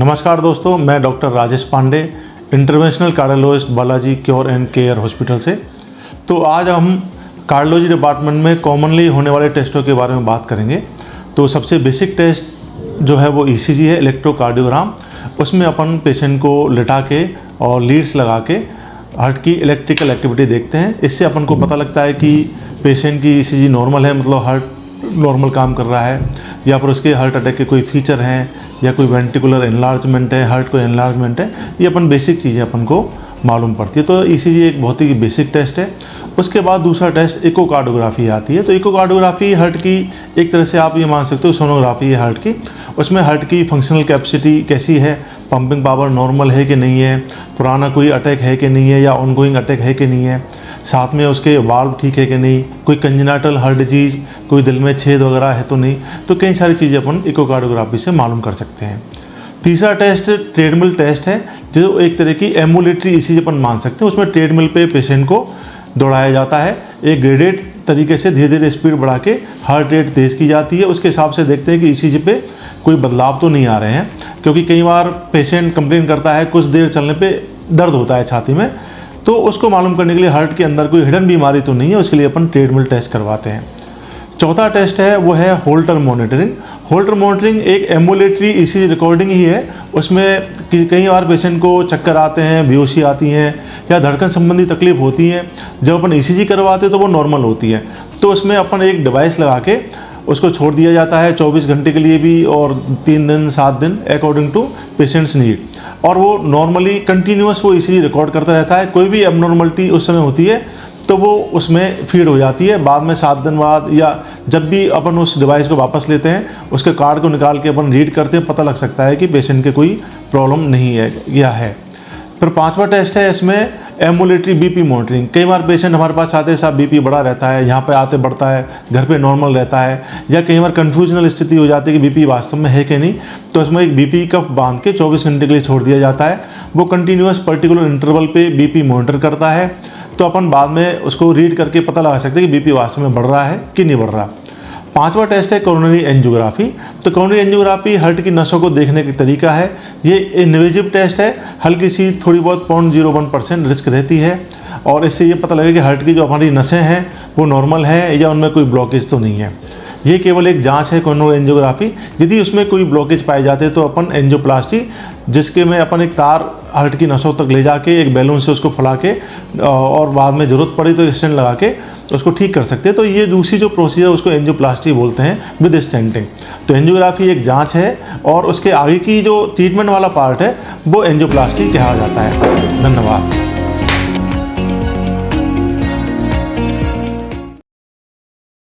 नमस्कार दोस्तों, मैं doctor Rajesh Pandey, interventional cardiologist Balaji cure and care hospital से। तो आज हम कार्डियोलॉजी डिपार्टमेंट में कॉमनली होने वाले टेस्टों के बारे में बात करेंगे। तो सबसे बेसिक टेस्ट जो है वो ईसीजी है, इलेक्ट्रोकार्डियोग्राम। उसमें अपन पेशेंट को लिटा के और लीड्स लगा के हार्ट की इलेक्ट्रिकल एक्टिविटी देखते हैं। इससे अपन को पता लगता है कि पेशेंट की ईसीजी नॉर्मल है, मतलब हार्ट नॉर्मल काम कर रहा है, या फिर उसके हार्ट अटैक के कोई फीचर हैं, या कोई वेंट्रिकुलर एनलार्जमेंट है, हार्ट को एनलार्जमेंट है। ये अपन बेसिक चीज़ें अपन को मालूम पड़ती है। तो ईसीजी एक बहुत ही बेसिक टेस्ट है। उसके बाद दूसरा टेस्ट इकोकार्डियोग्राफी आती है। तो इकोकार्डियोग्राफी हार्ट की एक तरह से आप ये मान सकते हो सोनोग्राफी है हार्ट की। उसमें हार्ट की फंक्शनल कैपेसिटी कैसी है, पंपिंग पावर नॉर्मल है कि नहीं है, पुराना कोई अटैक है कि नहीं है, या ऑनगोइंग अटैक है कि नहीं है, साथ में उसके वाल्व ठीक है कि नहीं, कोई कंजेनिटल हार्ट डिजीज, कोई दिल में छेद वगैरह है तो नहीं। तो कई सारी चीज़ें अपन इकोकार्डियोग्राफी से मालूम कर सकते हैं। तीसरा टेस्ट ट्रेडमिल टेस्ट है, जो एक तरह की एम्बुलेटरी ईसीजी अपन मान सकते हैं। उसमें ट्रेडमिल पे पेशेंट को दौड़ाया जाता है, एक ग्रेडेड तरीके से धीरे धीरे स्पीड बढ़ा के हार्ट रेट तेज़ की जाती है। उसके हिसाब से देखते हैं कि ईसीजी पे कोई बदलाव तो नहीं आ रहे हैं, क्योंकि कई बार पेशेंट कंप्लेन करता है कुछ देर चलने पे दर्द होता है छाती में। तो उसको मालूम करने के लिए हार्ट के अंदर कोई हिडन बीमारी तो नहीं है, उसके लिए अपन ट्रेडमिल टेस्ट करवाते हैं। चौथा टेस्ट है वो है होल्टर मॉनिटरिंग। होल्टर मॉनिटरिंग एक एम्बुलेटरी ईसीजी रिकॉर्डिंग ही है। उसमें कई बार पेशेंट को चक्कर आते हैं, बेहोशी आती हैं, या धड़कन संबंधी तकलीफ होती है। जब अपन ईसीजी करवाते हैं तो वो नॉर्मल होती है। तो उसमें अपन एक डिवाइस लगा के उसको छोड़ दिया जाता है 24 घंटे के लिए भी, और 3 दिन 7 दिन अकॉर्डिंग टू पेशेंट्स नीड। और वो नॉर्मली कंटिन्यूस वो ईसीजी रिकॉर्ड करता रहता है। कोई भी एबनॉर्मलिटी उस समय होती है तो वो उसमें फीड हो जाती है। बाद में 7 दिन बाद या जब भी अपन उस डिवाइस को वापस लेते हैं, उसके कार्ड को निकाल के अपन रीड करते हैं, पता लग सकता है कि पेशेंट के कोई प्रॉब्लम नहीं है या है। फिर पांचवा टेस्ट है इसमें एम्बुलेटरी बीपी मॉनिटरिंग। कई बार पेशेंट हमारे पास आते हैं, साहब बीपी बढ़ा रहता है, यहाँ पे आते बढ़ता है, घर पे नॉर्मल रहता है, या कई बार कन्फ्यूजनल स्थिति हो जाती है कि बीपी वास्तव में है कि नहीं। तो इसमें एक बीपी कफ बांध के 24 घंटे के लिए छोड़ दिया जाता है। वो कंटिन्यूस पर्टिकुलर इंटरवल पे बीपी मॉनिटर करता है। तो अपन बाद में उसको रीड करके पता लगा सकते हैं कि बीपी वास्तव में बढ़ रहा है कि नहीं बढ़ रहा। पांचवा टेस्ट है कोरोनरी एंजियोग्राफी। तो कोरोनरी एंजियोग्राफी हार्ट की नसों को देखने का तरीका है। ये इन्वेजिव टेस्ट है, हल्की सी थोड़ी बहुत 0.01% रिस्क रहती है, और इससे ये पता लगेगा कि हार्ट की जो हमारी नसें हैं वो नॉर्मल हैं या उनमें कोई ब्लॉकेज तो नहीं है। ये केवल एक जांच है कोरोनरी एंजियोग्राफी। यदि उसमें कोई ब्लॉकेज पाए जाते हैं तो अपन एंजियोप्लास्टी, जिसके में अपन एक तार हार्ट की नसों तक ले जाके एक बैलून से उसको फुला के, और बाद में ज़रूरत पड़ी तो स्टेंट लगा के उसको ठीक कर सकते हैं। तो ये दूसरी जो प्रोसीजर उसको एंजियोप्लास्टी बोलते हैं विद स्टेंटिंग। तो एंजियोग्राफी एक जांच है, और उसके आगे की जो ट्रीटमेंट वाला पार्ट है वो एंजियोप्लास्टी कहा जाता है। धन्यवाद।